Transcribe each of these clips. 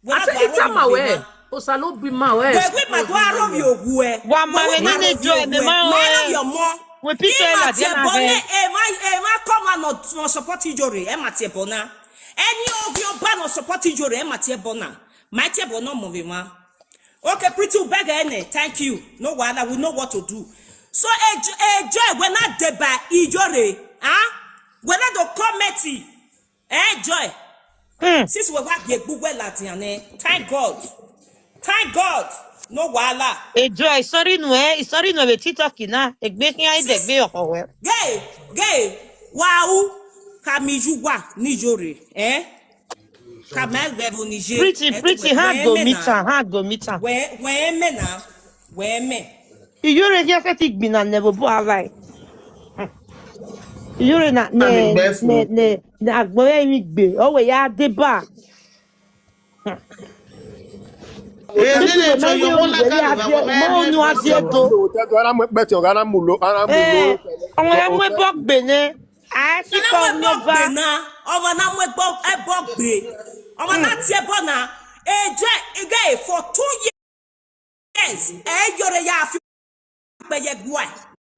I say it's my way. Osalo be my way. We ma do arove your we. Wa mare ni ne joy me ma Man your mom. we picture la dia na he. Ema come no support Iyore. Ema tie bona. Any of your ban no support Iyore. Ema tie bona. My tie bona move ma. Okay, pretty beggar any. Thank you. No one we know what to do. So joy when not de by Iyore. When not the committee. Joy. Since we work here, Google Latin, thank God. Thank God. No wala. Joy, sorry no be TikTok na. Egbe kin ai de gbe okowe. Gay. Wow. Kamijuwa Iyore. Kamel bevo Niger. Pretty hard go meet her. Where me. Iyore here set igbina nebo bo avai. Iyore na agboye mi gbe. Owe ya de ba. For 2 years,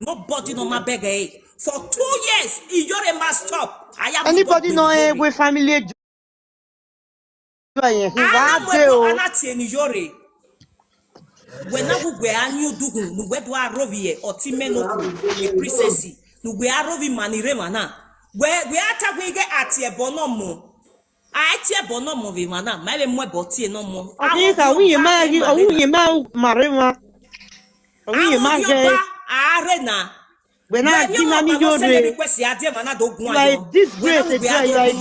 nobody no my beggar. For 2 years, Iyore must stop. Anybody know we family? Iyore. When we are new dugu, we do a rovie or timeno, a princessy, we are rovi maniremana. Where we are talking at your bonomo. I tear bonomo vimana, maybe more botti no more. I think we marima. We imagine arena. When I Iyore like this great joy.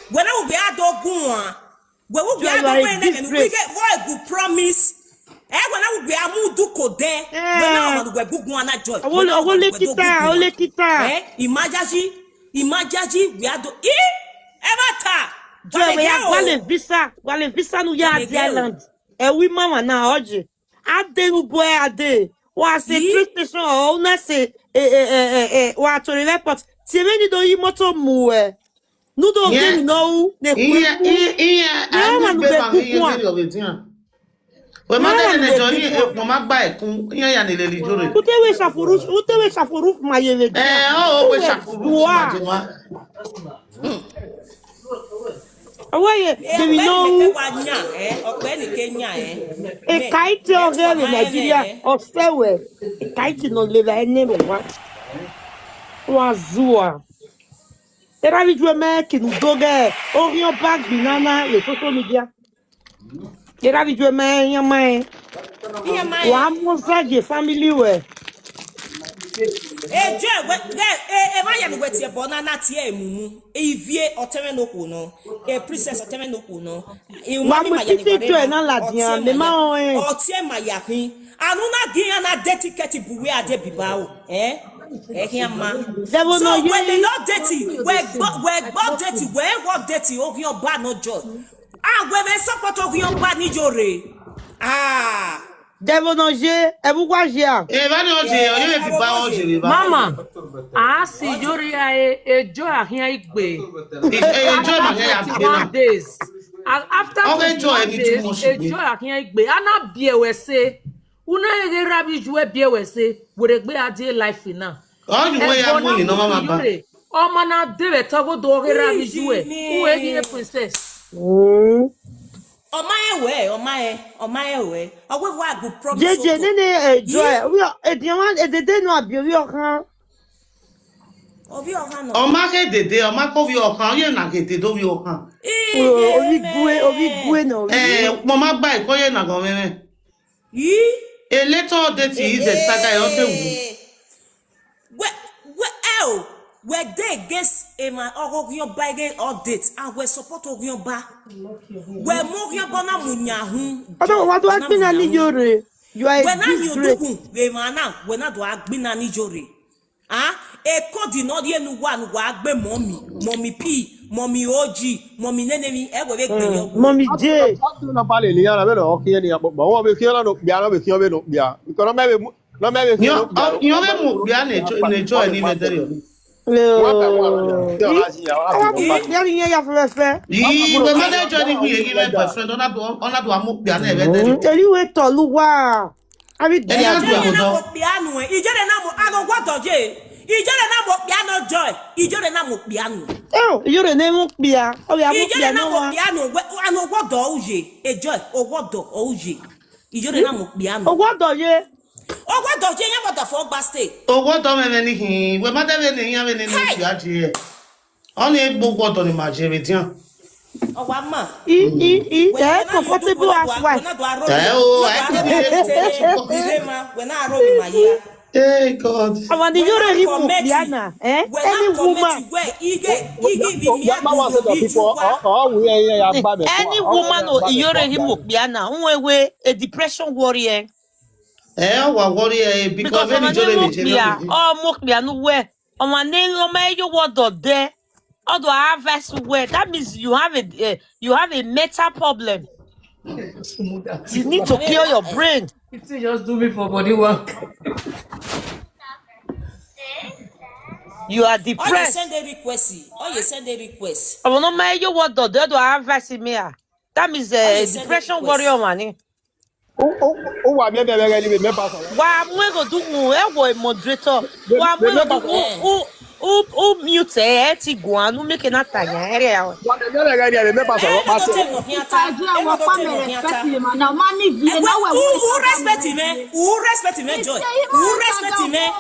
When I will be a dog, when we be a we get what good promise. When I will be a muduko there, when I will be good one joy. Imagine, we are do Evata. Joy, we are wale visa no ya the island. We mama na oje. Ade no boy ade. Wa se train station o na se wa to the airport. Ti me ni do yi moto mu nu do get no ne ku. We mother ne joy mama gba ekun yan ya ni le Iyore. Utewe shafuruf mayele. We shafuruf majinwa. Awaye, do we know a kite of them in Nigeria or Fairway? A kite no live any one. Wazua. There are you American go there. Oh, your back banana with social media. There are you man, your mind. One was like your family way. Joy, I am with your banana tea, mumu. Ivie or Terenoku, no. A princess or Terenoku, no. You want my or tear my yapping. I do not give an dedicated buwe a debibao, There will so when they not dirty, where God dirty, where what dirty of your bad no joy. When they support of your bad Iyore. Devil no je, ebuwaja. Mama, I see Iyore a joy here igbe. Days. After 21 days, a joy here igbe. Ana bie say, una ege rabi juwe bie we say, would egbe ade life now. Oh, you way am money no mama. Oh mana debe togo do ege rabi juwe. Who ege princess? On my way. I will work good promise. Nene joy. We are the day no abi we okan. Obi okan no. O ma ke dede, o ma ko vi okan, ye na ke dede do vi okan. Obi gwe no. Mo ma gba ikoye na go meme. A little dirty is a saga e o te wu. Where they guess a man or your bagay or dates and where support of your ba. Where more your bona munyahu. I don't want to ask me Iyore. You are when I do we man now when I do agbin Iyore. A code no the one wag be mommy P, mommy OG, mommy nenemi ever mommy J. No pale ni ara belo o kiye ni abo wo be kiye no bia no be kiye be no bia. Because no me you be mu bia ne joy ni meterio. we mother join we give boyfriend ona do amukpia na ebe there. Anyway, Toluwa. Abi Enya do amodo. Piano, ijore na mo agogwodo je. Ijore na mo piano joy. Ijore na mo piano. Oh, Iyore na mo pia. O ya mo Ijore pia na no mo wa. piano, agogwodo uje. E joy, ogwodo uje. Ijore na mo piano. Ogwodo ye. Ogwodo je yan bodo for gba stay. Ogwodo me ni hin, we mother we ni yan we ni fi aje. Oni egbo gwodo ni ma je be dian. Owa ma. Comfortable as wife. When I roll my year. Hey God. I want Iyore him piana. Any woman. Any woman or Iyore him piana. Unwe a depression warrior. Wa worry because when Ijore be je. Oh, mo piano we. On my name no me you what there. Although I have verse where that means you have a mental problem. You need to clear your brain. It's just do me for body work. You are Oh, you depressed. send a request. Oh, you send a request. I don't know you what do I have verse in me. That means depression warrior man. Wa me be me pass. Why am I go do a moderator? Why am I who mute Tiguan who make an attack area? Wa me pass. Who respect me? Who respect me, Joy? Who respect me?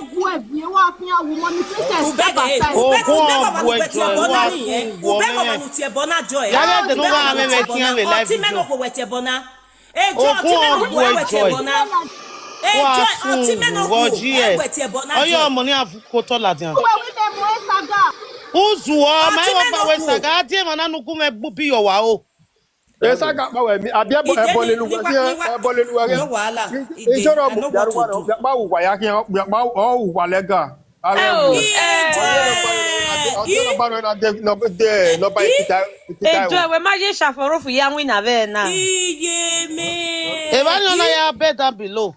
Oyo money afukoto ladian. Uzuo mai wa ba wesaga die mana nuku me bubi yo wa o. Esaga ba we mi abia ebole lu wa No wala. Ijoro mu yaru wa ba wu wa ya kin ba o wu wa lega. Enjoy we ma je shaforo fu ya win ave na. E ba no na ya better below.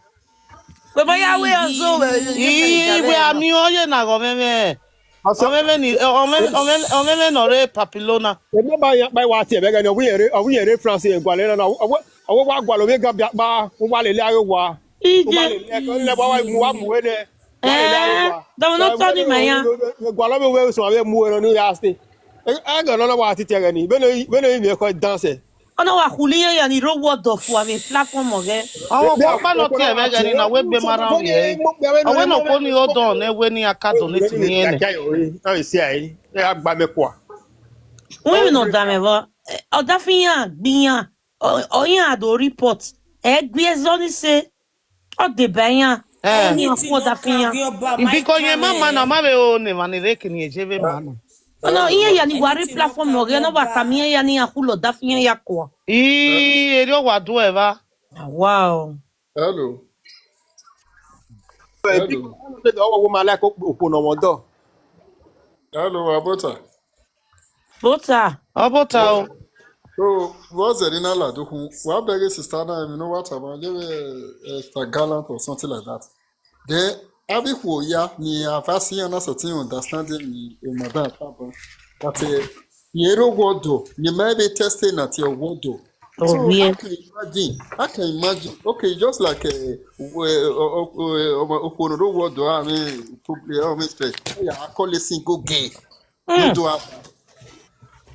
We ma ya we onzo We ami oye na go meme. Omeme ni omeme no re papillona. E me ba wa ti e be ga ni owi ere France e gwale na owo wa gwalo we ga ba wa le le ayo wa. Le ba wa mu we ne. Don't not tell me maya. Gwalo me we so we mu no ya sti. E ga no wa ti te ga ni be no mi ko danse. Ona wa kuliya ya ni robot of wa me platform oge. Awon papa no ti e be ga ni na we be mara ye. Awe no ko ni odo na we ni aka donate ni ene. Na si ai. E agba me kwa. We no da me ba. Oda fiyan gbiyan. Oyin ado report. E gbe zoni se o de bayan. Ni afo da fiyan. Because ye mama na ma be o ne ma ni reke ni ejebe mana. No, iye ya ni wari platform oge no ba kamie ya ni akulo da fiyan ya kwa. Eri o wa do e ba. Wow. Hello. Hello, Abota. Abota o. So, what's the dinner like? What beg is sister now? You know what about a gallant or something like that. Then, Abiku ya ni afasi ana certain understanding in madam papa. That yero wodo, you may be testing at your wodo. So yeah. I can imagine. Okay, just like Okonodo wodo, I mean, I call it single gay.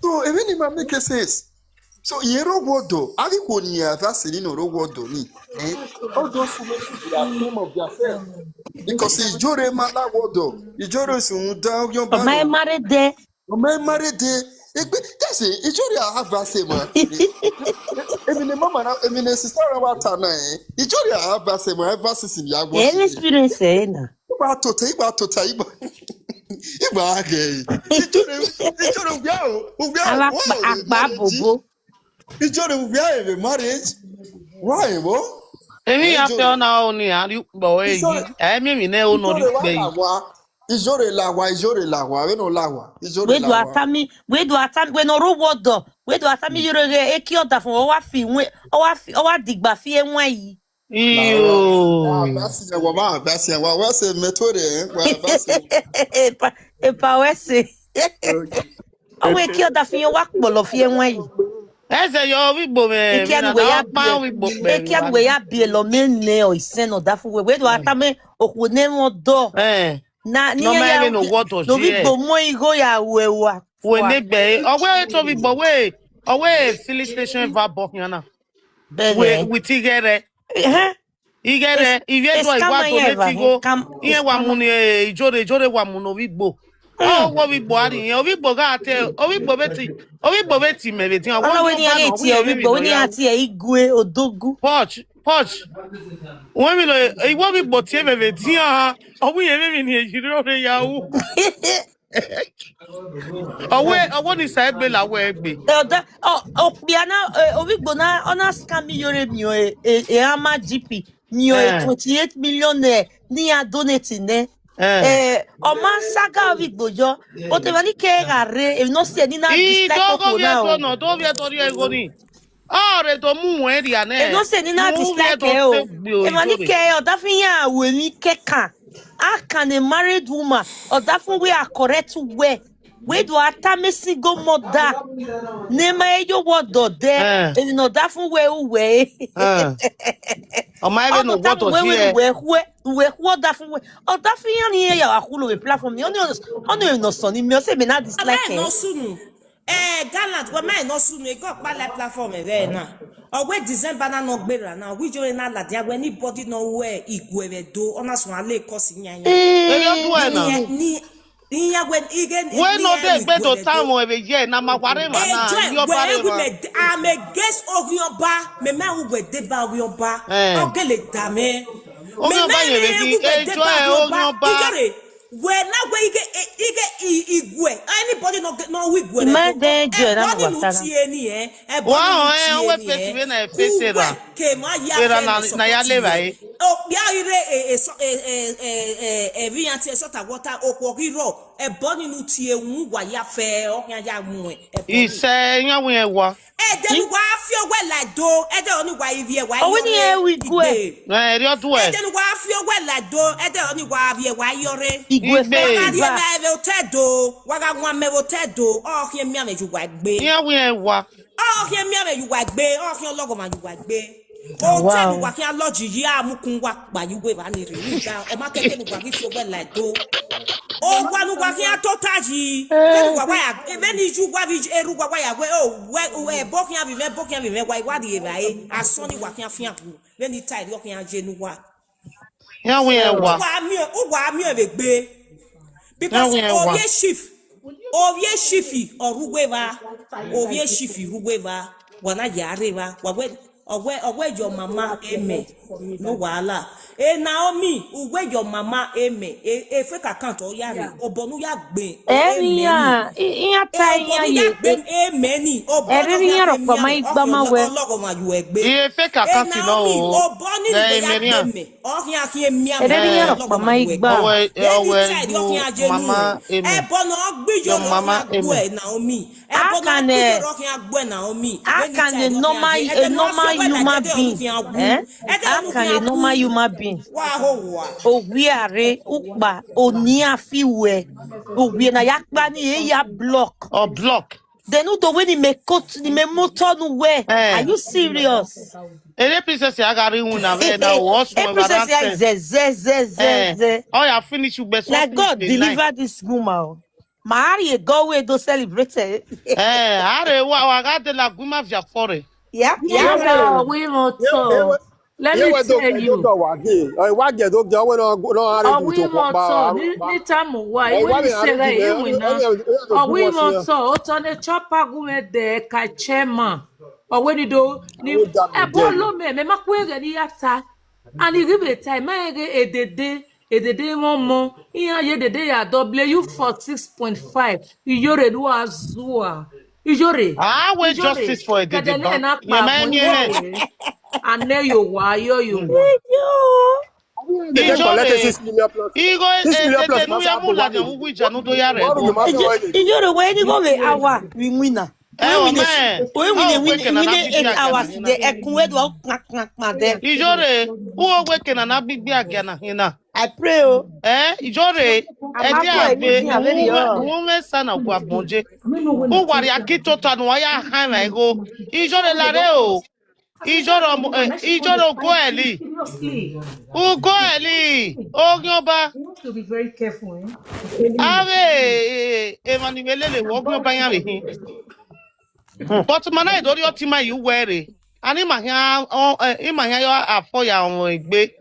So, even if I make a sense. So, yero wodo, Abiku ni afasi no wodo ni. All those who are name of themselves. Because Ijore mala wodo, Ijore sunda yon ba. My married there. My married there. That's it. Ijore have a same man. Emine mama na emine sister wa tana Ijore have a same man versus in yago. Any experience na. Iba tota iba. Iba gay. Ijore ubia. Akba bobo. Ijore ubia a marriage. Why, bo? Emi ape ona o ni ari gbo eyi. Emi mi ne o no ri pe yi. Ijore lawa, we no lawa. Ijore lawa. We do atami, we no robodo. We do atami yore eki oda fun o wa fi digba fi enwa yi. Iyo. What's a method? Epa wese. Owe ki oda fi wa polo fi enwe yi. Ese yo wigbo me. Eki anu we ya bie. Eki anu we ya bie lo me ne o isen o da fu we do atame okwo ne mo do. Na ni ya no water no wigbo mo igo ya wewa. We negbe. Owe to wigbo we. Owe filling station va bo yana. We tigere. Igere ive do igwa to letigo. Iye wa mu ni ijore wa mu no wigbo. Oh, what we body, we bogate, we beti me beti. I want we ati igwe odogu. Poch. When we know, what we boti me beti we even ni ejiro yawo. I want to say be la we be. Biana Obigbo na ona scam Iyore mi o ama GP mi o 28 million ni a donate ne. Oma saga Obigbo jo o te mani ke gare e no se ni na dislike ko na no do we tori ego ni re to mu area na e no se ni na dislike o e mani ke o da fin ya we mi keka can a married woman or that we are correct we do atame single mother nema ejo wodo de e no that we o ma even no what to here we that we o that fin ya ya akulo we platform oni no so ni me o se me na dislike no sunu gallant we me no sunu e go pa le platform e na we December na no gbera na we jo na la dia we anybody no we igwe do ona so ale kosi nyanya ni iya when again we no dey gbe to time o e je na makware ma na yo bare ma am against Orioba me we dey ba Orioba ogele dame me ba yen we ejo Orioba when na we ige igwe anybody no we igwe we face na face ra ke ma ya na ya le bai bia ire evianti sort of water okwo boni nu tie wu wa ya fe okan ya mu ise yan we wa de wa fi ogwe la do de oni wa ivie wa o ni e wi gwe ri o tu e de wa fi ogwe la do de oni wa ivie wa Iyore igwe fe ba na e tedo wa ga nwa me tedo o hie mi ameju wa gbe yan we wa o hie mi ameju wa gbe o hie ologo ma ju wa gbe o tell wa ki aloji yi amukun wa pa yi we ba ni ri ga e ma kete ni wa ki fi ogwe la do o gwa nu gwa ki atotaji e gwa ya e ni ju gwa bi eru gwa ya we bo ki avive wa iwa di eba aso ni wa ki afian ku le ni tai ro ki anje nu wa ya we wa ugwa mi e be gbe because ovie shifi orugweva ovie shifi rugweva wana yareva ogwe your mama eme no wala Naomi ugwe your mama eme fake account o yare obonu ya gbe iya ta iya ye eme ni obonu ya ro pa mai gba ma we ologo ma ju egbe fake account no obonu ni ya gbe ohin akin emi ya ro pa mai gba mama eme bono ogbijo mama eme Naomi bono ogbijo agbo Naomi akane normal human being akane normal human being Owiare ukba oni afiwe owie na yakpa ni ya block or block then do when ni me motor no we are you serious ele princess ya gari hu na we na wo so princess ya oh ya finish you best like God deliver this woman Mari go we do celebrate are wa ga de la guma via fore yeah we motor let me tell you. Edede momo iya yedede ya W46.5 Iyore do azua Iyore we justice for edede ba ane yo wa yo Iyore we ni go we awa we winner When we 8 hours the ekwe do knak there. Iyore, who waking and Abi again hina. I pray oh. Iyore, woman son of Guabonje. Who were ya kito tanwaya hana go? Iyore lareo. Iyore go eli. Who go eli? Oh, Yoba. You have to be very careful, eh? Ave, Emmanuel, walk no by me. But mana idori otima you wear. Ani mahia afọ ya onwe igbe.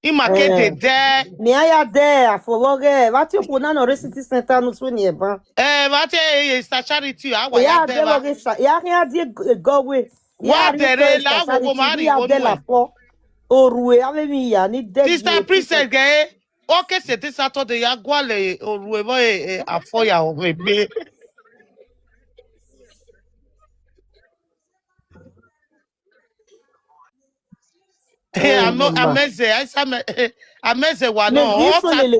Ima kete de. Me aya there for loge. What you put na receipt center no so near ba. Vate is charity awa ya de ba. Ya go we. Wa tere la wo mari wo no. Orue ave mi ya ni de. Sister Princess ge okay c'était Saturday ya gwale orue bo afọ ya onwe igbe. Ameze wa no.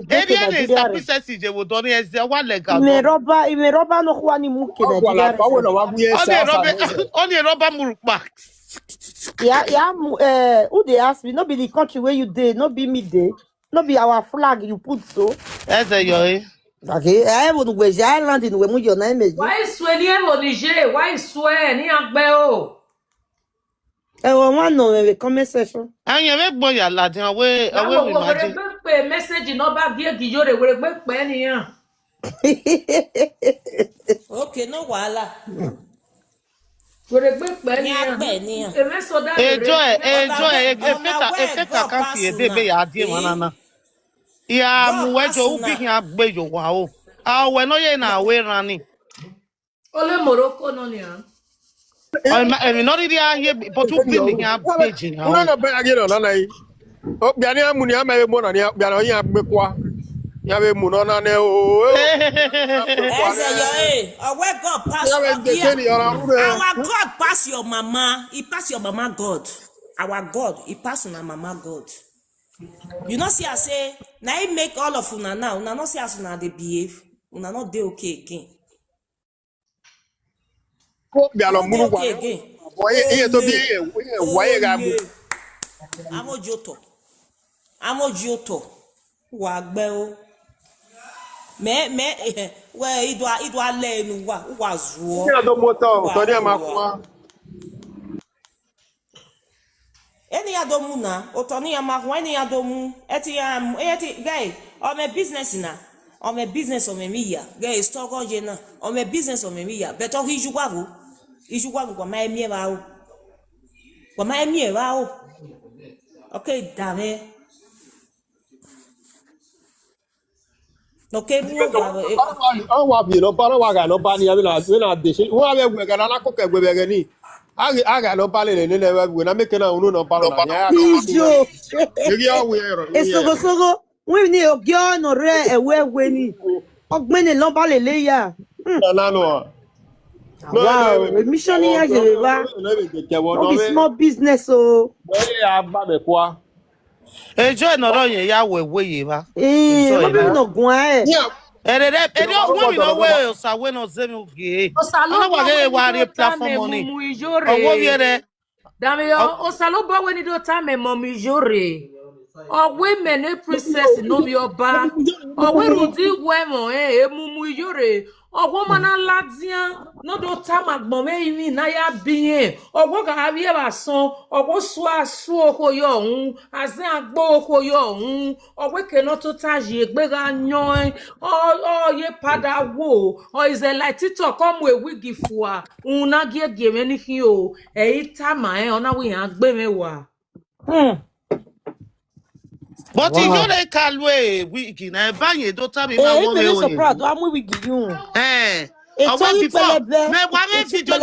Area is the princess je wo doni eze wa legal. Me roba no kwa ni muke Nigeria. Only roba murukpa. Who they ask me? No be the country where you dey, no be me dey, no be our flag you put so. That's Iyore. Okay, I won't go to island in we mu your name. Why swear ni e Niger? Why swear ni agbe o? One no we comment section. Anya we gbo ya ladin we imagine. We message no ba bi Iyore we gbe pe ni yan. Okay, no wala. We gbe pe ni yan. E me so da. Enjoy efeka kan fi edebe ya die manana. Ya mu wejo ubi hin agbe yo wa o. Awe no ye na we rani. Ole Morocco no ni yan. Not here, but two building up page. No, but again, no, no. Oh, Biania Munia may more than Biania Bequa. Yabe Munona. Where God pass our God pass your mama. He pass your mama God. Our God, he pass on our mama God. You know, see, I say, now he make all of una now. Una not see as una they behave. Una not they okay again. Amojoto wa gbe o me we ido ale enu wa zuo ni ado moto to ni amakwa eni adomu na otoni amakwa eni adomu eti guy o me business na o me business o me miya guy stock oje na o me business o me miya beto hijugwago kwa ma emie ba o okay dame okay mu ba wa bi no ba wa ga no ba ni abi na de se wa be gbe ga na ko ke gbe be ni aga no ba le ni we na make na unu no ba na ya ijo iri awe ero esogosogo we ni ogyo no re ewe ni ogbeni lo ba le ya na no. Wow, mission here Yoruba. No be small business o. Enjoy no ro yen ya wewe ye ba. Mo be no gun e. Women no way so we no zemi oge. Ana wa ge wa re platform money. Owo ye re. Dami o salo bo we ni do time mo mi Iyore. O women e princess no be oba. O we rudi we mo emumu Iyore. Ogwo mana ladian no do time agbon me yin na ya biyen ogwo ga bi e ba son ogwo su asu oko yo hun azin agbo oko yo hun ogwo ke no to taji egbe ga yan ye pada wo o is like TikTok come we wigi fua un na giege me ni kin o tama ona we yan gbe me wa But Iyore kalwe wigi na ba yen do time ma wo me o so proud am wigi yun ọwọ́ before mẹ́wàá méjì jọ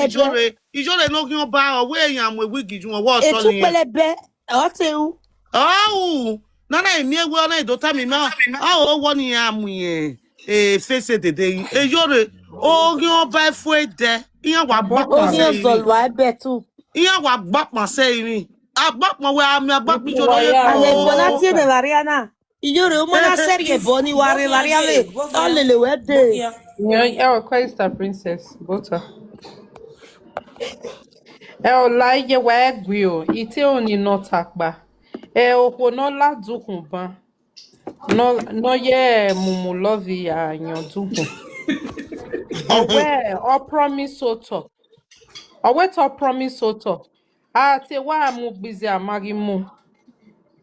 Iyore no kí wọ́n bá ọwọ́ èèyàn àwọn wíìgì ju ọwọ́ ọ̀tọ́ nìyẹn. Ètò pẹlẹbẹ ọ̀tẹ̀wù. Nana èmi ewu ọ̀nà ìdọ́tà mi náà ó wọ́n ní àmú yẹn fèsì dèdè yìí Iyore orí ọba ẹ̀fọ́ ẹ̀dẹ ìyẹn wà gbọ́pọ̀ sẹ́yìn. Orí ọ̀zọ̀lù ẹ̀bẹ̀ tù. Ìyẹn wà gbọ́pọ̀ sẹ́yìn. Agbọ́pọ̀ wẹ àmì agbọ́pọ̀ jọ lọ́yẹ̀ kọ́. Àlẹ́ ìgbọ́nà tí èdè Mariana Iyore ó mọ́ná sẹ́rì ẹ̀bọ ní wàrí Mariale ọ̀lẹ̀lẹ̀ wẹ́ dé. Yeah, request a princess. Butter. Ola ye wa gwio. Ite oni no takba. Opo no la dukun ban. No ye mumu lovi ya nyon dukun. Owe o promise oto. Owe to promise oto. Te wa mu bizi amagi mu.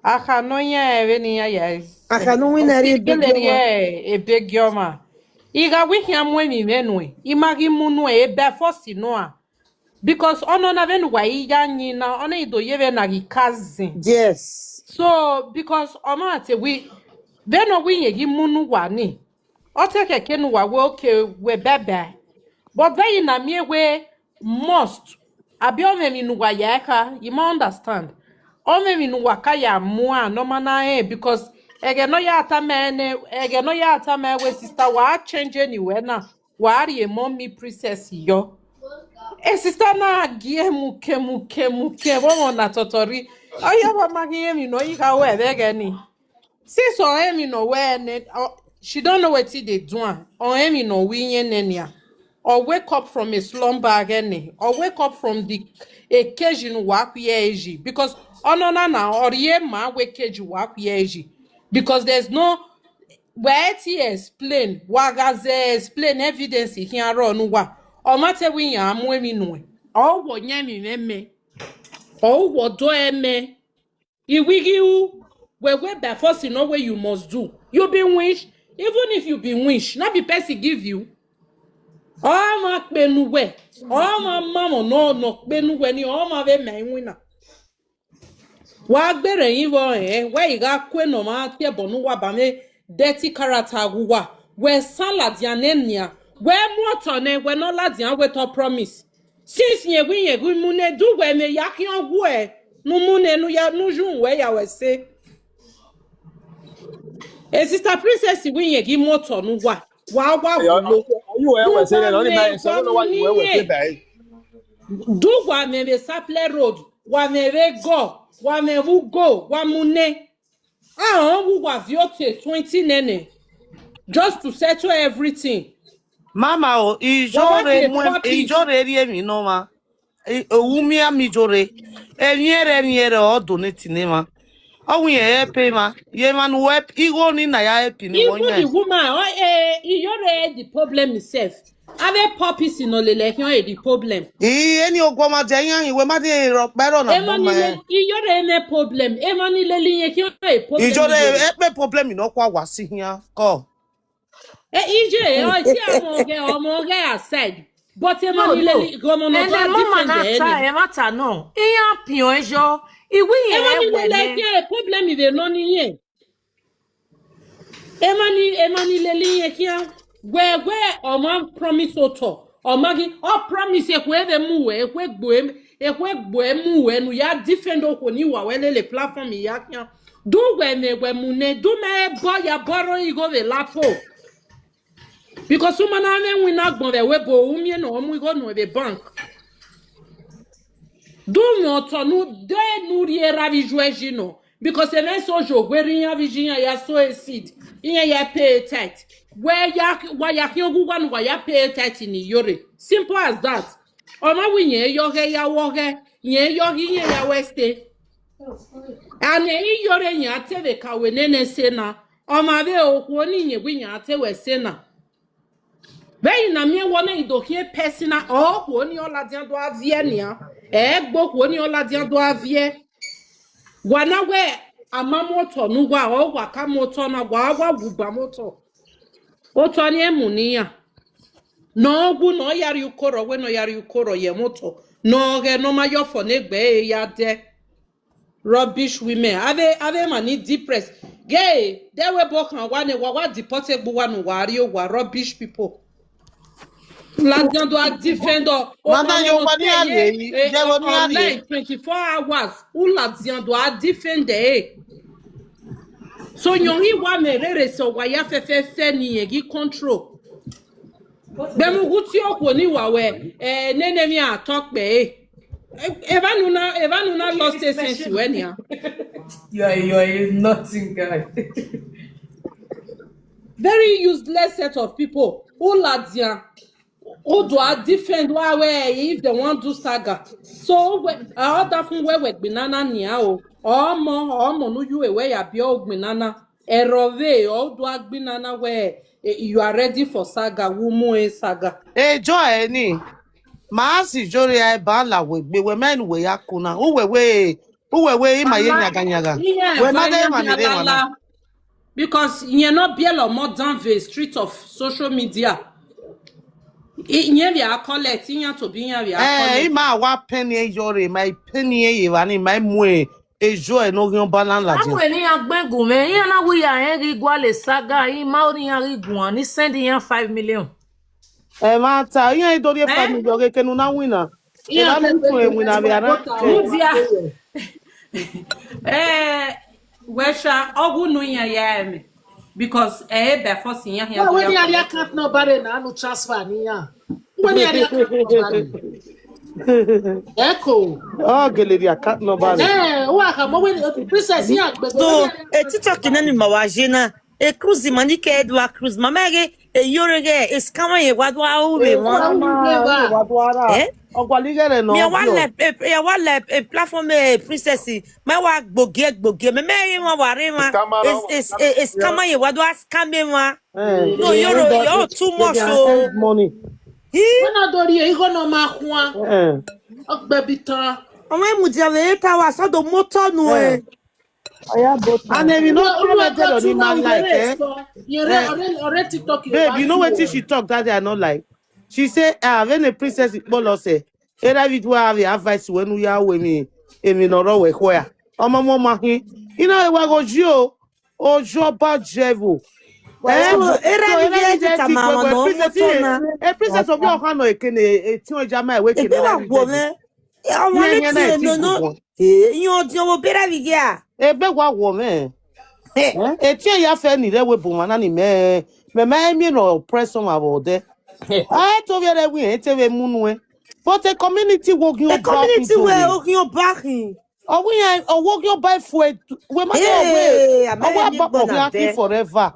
Aka no ye eni ya yes. Aka no winari Osigele ebegioma. ye ebegioma. Iga wihi amwe mi menwe. Imagi mu no ebe fosi no a. Because ono na venu wa iya nyina ono ido yeve na cousin. Yes. So because omate we veno we ye munu wa ni. Ote keke nu wa we okay we bebe. But then na me we must abi ome mi nu wa ya ka you ma understand. Ome mi nu wa ka ya mu a no mana because ege no ya ata me we sister wa change anywhere na wa ari e mommy princess yo. Sister na gie muke womo na totori oya wa magi mi no yiga we bege ni since on emi no we ne she don't know what they do on emi no we yen nenia or wake up from a slumber again or wake up from the occasion wa eji because ono na or ye ma we keji wa eji because there's no where ti explain wagaze explain evidence here run wa o mate wi yan amu emi nu o wo nya mi meme o wo do eme iwigi u we by force you know what you must do you be wish even if you be wish na be person give you o ma penu we o ma mamo no penu we ni o ma be me wina wa gbere yin wo we iga kwe no ma tie bonu wa ba me dirty character guwa we salad ya nenia we moto ne we no ladian we to promise since ye gu mu ne du we me yakin ogu e nu mu ne nu ya nu jun we ya we say sister princess ye gi moto nu wa gulo You were saying only my son, I don't know what you were saying. do wa me be saple road wa me be go wa mu ne who was yote 20 nene just to settle everything. Mama o ijore ri emi no ma. Owumi amijore. Eniere o donate ne ma. Owu ye pay ma. Ye man web igo ni na ya help ni Even the woman Iyore the problem itself. Ave puppies in olele the problem. Eni ogwo ma je yan iwe ma de ro pero na mo ma. Iyore ene problem. Emani leli ye ki problem. Ijore problem no kwa wasi hian ko. EJ ti omoge aside. But emani leli gomo no different e mata no. Iyan pion ejo. Iwi emani leli problem ide no ni yen. Emani leli ye ki where omo promise oto. Omagi o promise ekwe be mu we ekwe gbo mu we nu ya defend oko ni wa wele le platform ya kian do we mu ne do me bo ya boro igo be lapo because woman na me win agbon be we bo umi no omu igo no be bank do mo to nu de nu ri ravi joeji no because e me so jo gweri ya virginia ya so a seed ya pay tax where ya kiogu wan wa ya pay tax in Iyore simple as that oma winye yoge ya woge ye yogi ye ya weste and Iyore nya tebe ka we nene se na oma be okwo ni nye winya te we se na be na me wona idokie personal okwo ni oladian do avie nia gbokwo ni oladian do avie wana we amamoto nu gwa o gwa ka moto na gwa gbuba moto oto ni emuniya no gu no yari ukoro we no yari ukoro ye moto no ge no mayo for negbe ya de rubbish women ave mani depressed gay they we bokan wa deported gbo wanu wari o wa rubbish people Ladian do a defender Mama yo mani ale je wo ni ale 24 hours u ladian do a defender so yonri wa merere so wa ya fefe ni yegi control bemu guti okwo ni wa we nene mi atokpe Eva nuna lost essence when ya You are a nothing guy. very useless set of people who ladian do a defend where if they want to saga. So I order from where banana niao or more no you away a bio banana erove or do a banana where you are ready for saga wumu saga. Joy ni. Maasi jori ya bala we men we yakuna. Uwe ima ye nyaga nyaga. We na de ma ni de wana. Because you not be a more down the street of social media. Inya collect, inya to be collect. Ima wa penny Iyore, my penny wani my mwe. Joy no gyon balan la jen. Awe ni agbengu me, yana we ya henri gwale saga, maori ya rigwan, ni sendi ya 5 million. Mata, iya idori 5 million ke nuna wina. Eba mutu wina biara. Wesha ogu no ya me. Because be force ya here. Well, when you account nobody na no transfer ni ya. When you account nobody. Echo. Oh, geleri account nobody. Wa ka mo when princess ya gbe. So, TikTok na ni mawajena. Cruise mani ke edwa cruise mamage Iyore ge iskama ye wadwa ube mo. Ogwaligere no. Me wale platform princess me wa gboge me mo ware ma is kama ye wadwa scam ma. No you're too much so money. When adori e go no ma kwa. Ogbe bitan. Omo emudiave eta wa so do motor no e. And if you know commented on him like babe, you know what she talked that they are not like. She said, when the princess Bolo say, either we do have the advice when we are with me, in Minoro where. Mama, you know, I go Joe or Joba Jevo. A princess of your hand, a Jama, waking up. Ebe wa woman. Etie ya fe ni lewe bumana ni me mi no pressure about there. I to be we ete munu. But a community walking your back. Community walking your back. Oh we walk your back for we must away. I back forever.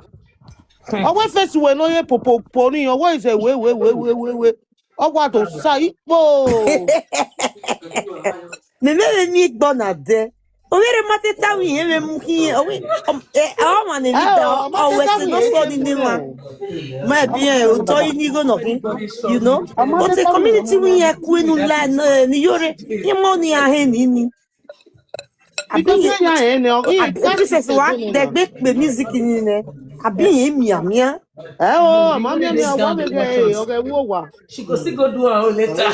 Our first we no ye popo poni your voice we. Oh what to say po. Me mi gbona de. Owere mateta wi eme muki owi ma ne lida always no so ni wa ma bien o to ni go no you know but the community we here kwenu la ni Iyore ni mo ni ahe ni because ya ene o this is what the big music ni ne abi emi oh mama mi o wa me ge o ge wo wa She go still go do her own later.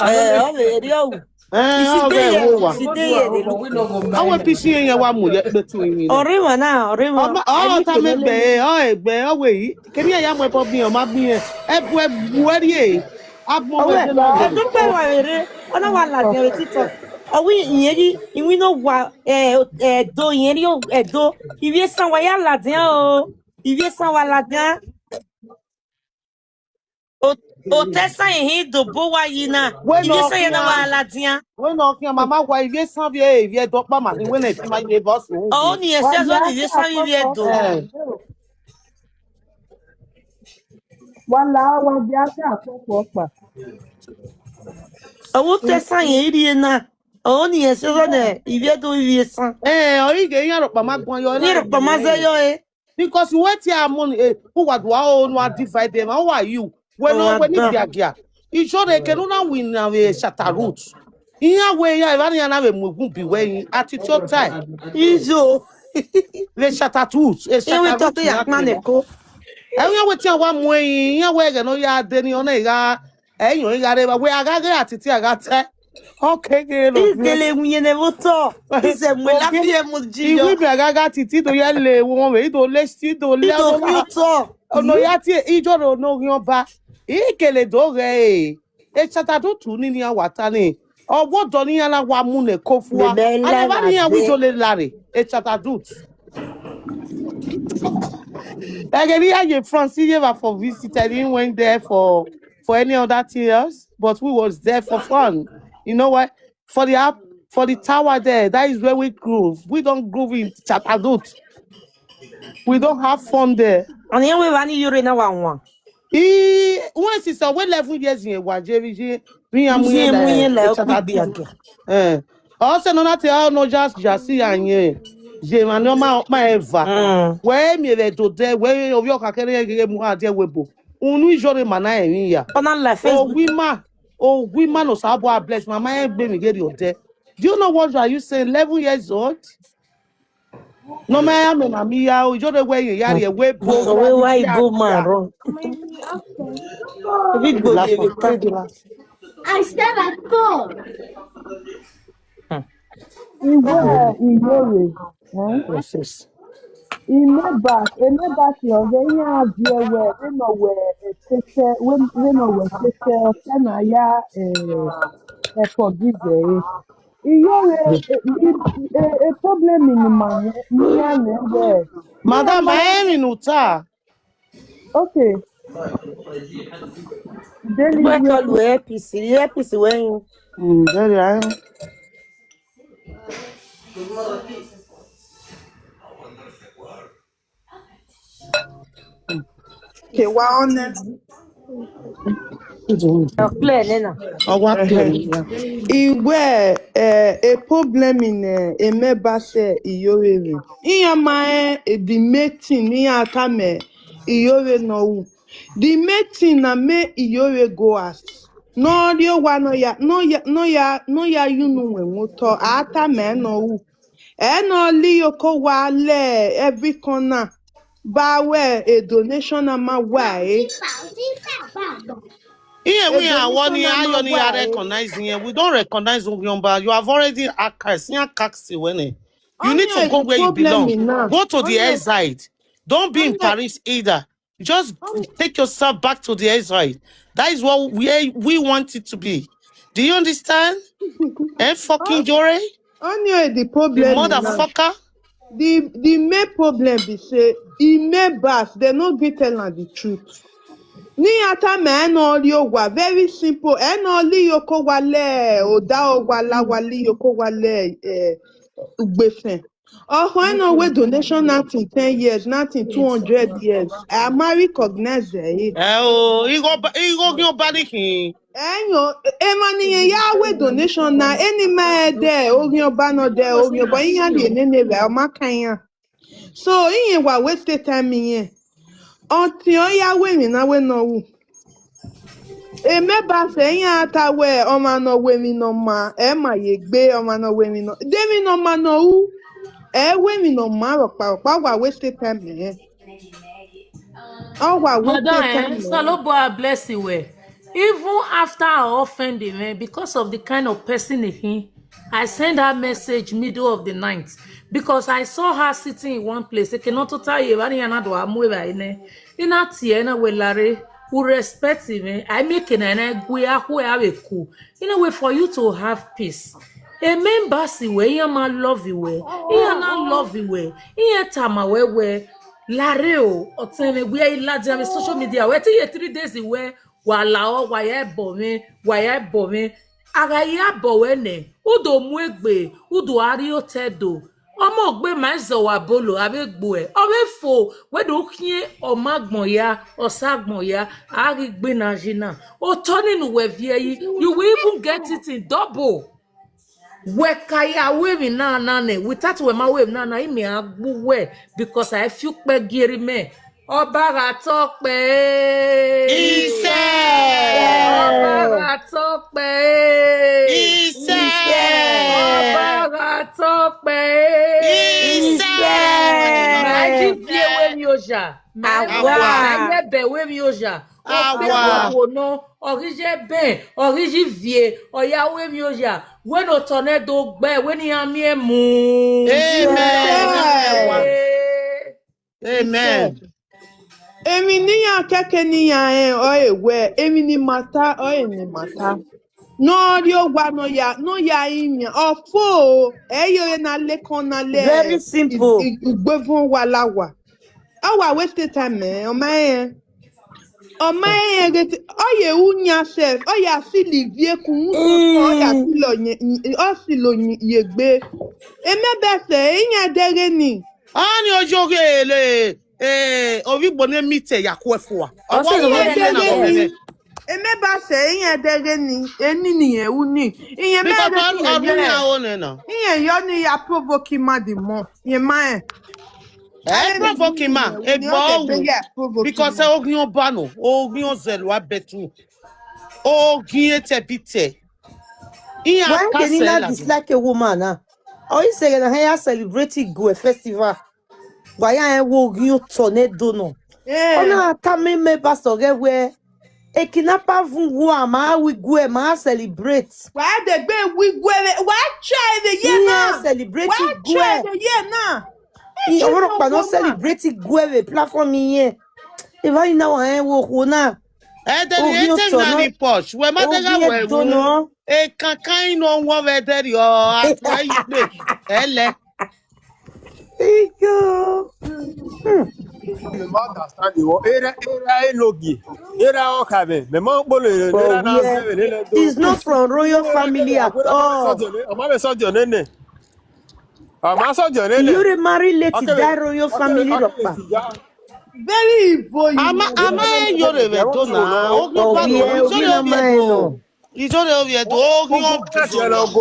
o le ri o Àwọn pisi yẹn wa mu ye betu yin. Ore wa na ore wa. Ta me gbe egbe o we yi. Kini ya mo epo bi o ma bi yen. Ebu eri e. Abo we de la. Do pe wa ere. Ona wa la de TikTok. Owi yen ri iwi no wa do yen ri o do. Iwe san wa ya la de o. Iwe san wa la de. O tesa yin do bo wa yi na. Iwe san ya na wa la de. We no kian mama wa iwe san bi e iwe do pa ma ni we na ti ma ye boss o. O ni ese zo ni iwe san iwe do. Wala wa bi ase akoko pa. O tesa yin ri na. O ni ese zo na iwe do iwe san. Ori ge yan ro pa ma gbon yo. Ni ro pa ma ze yo e. Because you wait here money who what wa no divide them. How are you? When ni biagia. Iyore ke no na win na we shatter roots. Iya we ya eva ya na we mugun bi we attitude time. Izo. Le shatter roots. E shatter roots ya maneko. Eyan we ti wa mu yin, yan we ge no ya de ni ona iga eyan iga re we agage atiti aga te. Okay, Isele nwunye voto. Ise mwe la fie mo jiyo. Iwi bi agaga titi to ye le won we to le sti to le o futo. Ono ya ti Iyore no yan ba. Ikele do re e chata do tu ni awata ni. Owo do ni ala wa mu ne kofuwa. Ale ba ni awi to le lare e chata dut. Like we France here for visit. I didn't went there for any other thing else, but we was there for fun. You know what? For the tower there, that is where we groove. We don't groove in Chatadut. We don't have fun there. And here we want Iyore na wa. Once it's away 11 years in a wajeri, we are also not no just see and ye. Jemanoma my eva. Where me they do there, where of your carrier more dear webo. Unusually mana ya. Oh, women of Sabo bless my mind, baby, get your dead. Do you know what are you saying? 11 years old? No, ma'am, and Amia, you're the way you are, way both. So why go man wrong? I stand at 4. Iyore, Yes. Emeba si ọzọ ihe a vie weno we tena ya forgive. Iyore a problem in man niya nebe. Niya Madam, I ma am in Utah. okay. Daily Where vie call you APC when There I am. okay wa honest. clear nena. I want to. Igwe a problem in Emeba se Iyore. Iya ma the mating ni ata me Iyore no. The mating na me Iyore go as. No dio wa no ya yunu we moto ata me no. E no li yoko wa le every corner. Ba we a donation ama wa Here A we are one donation year, ama you are wa recognizing here. We don't recognize Ugyomba. You have already cast when you need to Only go the where you problem belong. is now. Go to the air Only side. Don't be in Paris either. Just take yourself back to the air side. That is what we want it to be. Do you understand? And fucking Iyore? only the The problem is now. motherfucker? The main problem be say e make bass they no gree tell am the truth. Ní ata me eno ogwa very simple eno li yoko wale oda ogwala wali yoko wale ugbefen. Eno we donation nothing 10 years nothing 200 years. I marry recognize it. Oh, he go your body. Enyo emani ya we donation na any ma de orioba no de orioba iya de nene be o makan. So iye wa waste time yen. Until ya we mi na we no wu. Emeba se yin ata we o ma no we mi no ma e ma ye gbe o ma no we mi no. De mi no ma no wu. E we mi no ma ro pa wa waste time yen. O wa waste Madam, time yen. Salobo bless you well. Even after I offend him, because of the kind of person he, I send her message middle of the night because I saw her sitting in one place. I cannot tell you what you do. I'm moving. Ina tiena we lare who respect him. I make an we are who have a cool. In a way for you to have peace. A member si we ma love you we. Iya na love you we. Iya tama we. Lare o oteme we ilaja me social media we ti 3 days we wala o wa ye bo me aga ya bo we ne udo mu egbe udo ari o tedo omo ogbe ma zo wa bolo abegbo e fo we do kin o magbon ya o sagbon ya ari gbe na jina o to ninu we vie yi you will even get it in double. Wekaya we na ne without we ma we na imi agbu we because I feel pe giri me obara tope Ise obara tope obara tope maji vie we mi oja ma be we mi oja o no orije ben oriji vie oya we mi oja when o tornado gbe when am emu. Amen. Emi ni ya keke ni ya o ewe emi ni mata o eni mata. No ri ogwa no ya imi ofo eyo na le kon na le Very simple. igbevun wa lawa. Awa waste time o ma oye unya self oya si livie kun so oya si lo yegbe emebe se iyan dere ni Ani ojogele ovi bone mite yakwefoa. Also, no Iye very na dege nice. ni. Emeba se iye dege ni. Eni ni ye uni. Iye Because me de aruni ye. aone na. Iye yo ni ya provoke ma di mo. Ye ma e. Provoke ma e bo because Because ogin oba no, ogin ozelu abetu. Ogin etepite. Iya Why can you not kasela do. dislike a woman? Oh, you say that I celebrate go a festival. Why I will you tornado no? Oh, no, come me pastor get where a kidnapper who am we go and celebrate. why the be we go why try the year Yeah, now? celebrate Why go. try the year now? You want to not celebrate go a platform here. If I know I will na. Then Oh, you ete turn ngani posh. We madega you we don't wu. know. E kankan no wo vederi o atwa ipe. Ele. Yo. Me ma understand you. Era enogi. Era okabe. Me ma bolo But era we na se le le do. he's not from royal family at all. Ama be so jone ne. Ama so jone ne. You marry late Akebe die royal family akebe rockpa. si ya. Very evil, you Ama know. Iyore we do na. Ogin Oh, ba we no. are we Ijore na ovie do. mine. Ijore ovie do. Ogin o Tielo Ijore.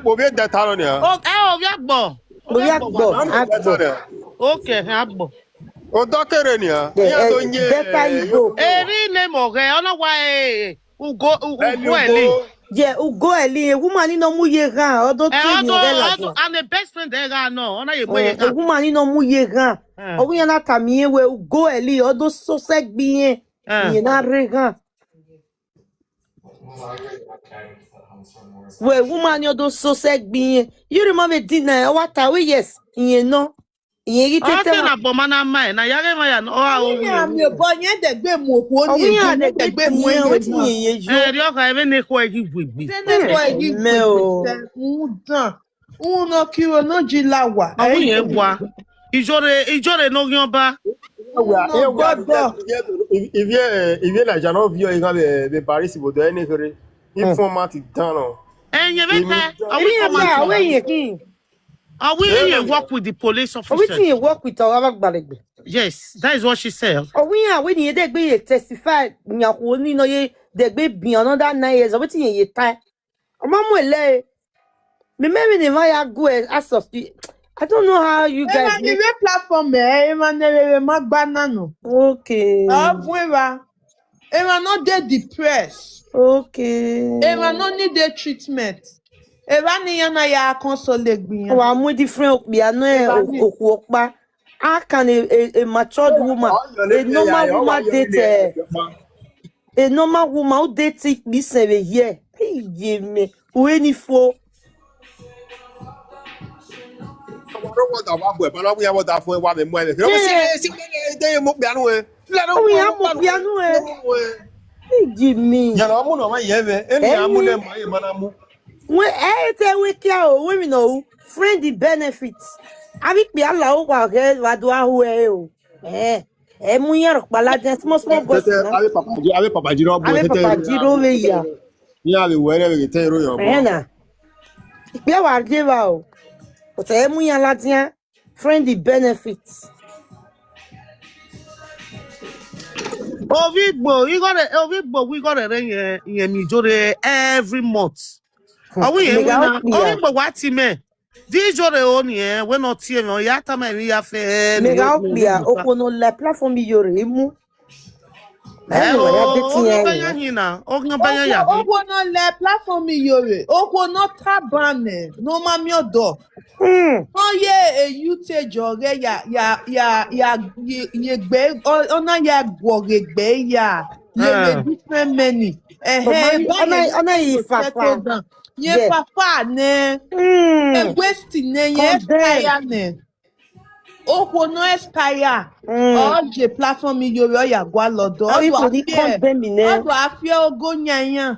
go obi de taro ne. O ovie agbo. Ovie We are agbo wa go, na. Na no de agbo. taro. Okay, agbo. O dokere ni ya. Ya do nye Better Igbo. Eri ne mo ge ona wa ugo eli. Elugo. Yeah, ugo eli. A woman no mu ye gan. Odo tu ni ore Odo lajo. I'm the best friend there ga no. Ona ye mo ye A ga. woman no mu ye gan. Owi na tamiye we ugo eli. Odo so sek biye. Ye na re gan. We woman odo so sek biye. You remember dinner? What are we? Yes. Ye no. Ye O tete ke na bo mana mai na yare ma ya no o Only am your boy, yeah, the game will hold owi you ya again, de the gbe game tiye. when you Wetin know. ye yo. ri o ka ebe ne ko egi gbegbe. Then why you Me o. done. Uno kiro no jilawa. O wu ye wa. Ijore no gyan ba. Uno We are godo. il vient la jano vio il be Paris bo de ne kere. Il format dan no. Enye Il beta. mi Are Eri we ya format ba, here? we ye kin. Are we e here no work with the police Wetin you officers? work with our agbalegbe? Yes, that is what she said. We are when you dey gbe ye testify nyako ni no ye dey gbe bi another 9 years. Wetin ye tie? Omo mo ele. Me maybe the ya go as of I don't know how you guys Eman ni make. we platform eman ne magbana no. Okay. Abweva. Eman no dey depressed. Okay. Eman no need the treatment. Eman ni yana ya console gbiyan. Wa mu different piano oku okpa. How can a matured woman, a normal woman date a normal woman who date me 7 years? Hey, give me. When if for yeah. Oh, we have more piano. Hey, give me. Hey, when everything we care, women know friend the benefits. Avec bien là où va doit ou mouillard par là small boss na. Avec papa Jiro we ya. Na. Bien wa give out. But mouillard là tiens friend the benefits. Ovigbo, we got a ring in Ijore every month. Are we here Mega now? clear. Ovigbo what me? Dijore on here, we not here no yata me we afe Mega no clear. Ovigbo. Okono la platform Iyore mu. Anyway, I bet Ogin banya you. hina, ogin banya ya. Okwo no le platform Iyore. Okwo no tabane. No mami odo. Wọ́n yé èyí tẹjọ rẹ yẹgbẹ ọ̀nà yà gbọ̀rẹ̀gbẹ́ yà yẹrẹ different many báyẹn ní Ona kò settle ifafa. down yẹ Yeah. fafa nẹ yẹ waste nẹ yẹ Condemn. expire nẹ okwo no expire ọjẹ platform Iyore ọyà gwa lọdọ How you could condemn me now? ọdọ àfẹ ogo yanyan.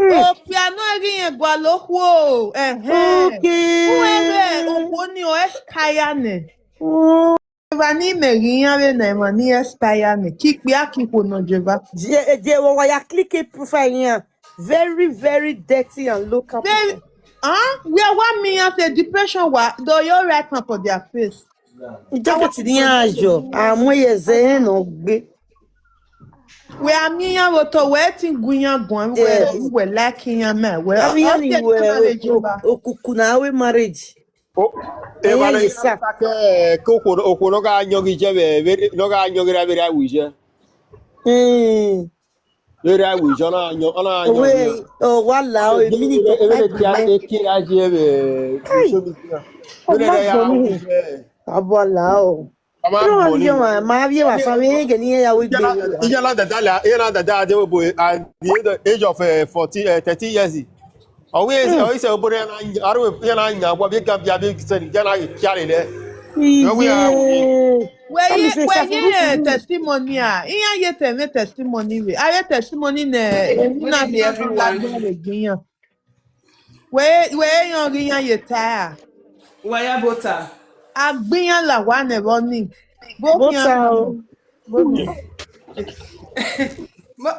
Opiano eri yẹn gwa lókù o. Uwere Okay. okwo ni o expire ne. Jeva ni meri yan re na ema ni expire ne. Kikpi akikwo no jeva. Je ya click a profile here. Very, very dirty and local Very, people. where 1 million say depression wa, do you write am for their face. Jacket ni ajo. Amoyeze no gbe. We amiya woto we ti gunya gwan we like yan me. We Amiya o ni se we marriage ba. okukuna we marriage. Oh, e Eya bana ina yesa. take ko no ga nyogi jebe no ga nyogi ra bere awije. Bere awije na nyogi ya. We wala o minute of E bere pipe tia me. e kira jebe mi Kai. so mi tia. O Bere ma ya boni. awije. Abola o. Ama Ro ali boni. ma bi wa so we ge ni ya we gbe wo ya. Ijala da dala de boy at the age of 13 years. Always obodo ya na arụ ya na anya gwa bi ga bia bi se ni jana kiale le. No we are we. Iye. Ami se We sa furu ye furu. testimony a. Iya ye te me testimony we. Aye testimony ne na Wetin be be every la everyone? gba le gbiyan. We yan riyan ye ta. Waya bota. Agbiyan la wa ne running. Both yan Bota o. both.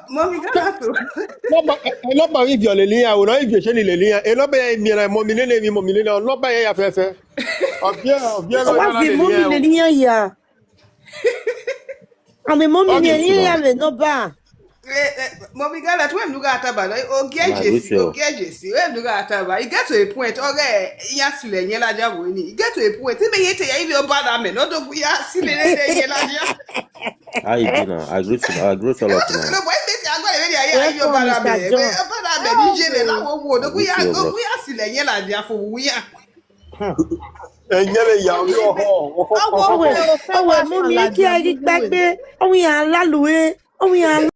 Mommy Ghana to. No ba vi viole le ya o no vi se ni le ya. E no ba ya mi na mo mi le na no ba ya fefe. Obie O no wa ya na vi le mo mi ya le o. ni ya. Ami mo mi Okay. le ni ya me no ba. Mommy Ghana to em nuga ataba no I agree with you. ogejesi em nuga ataba. You get to a point oge ya sile yen laja wo ni. You get to a point me yete ya ibi oba me no do ya sile le yen laja. How you do now? I agree with all of you No now. boy me ti agba le ya ibi Welcome oba Mr. me. John. Oba me ni je me la wo wo I do agree with you, bro. ya sile yen laja fo wo ya. Enye be ya obi Awo Owe pe o fe owe wa mo san mi la ki dia agi gbogbo we. gbagbe. Ohun ya laluwe. Ohun ya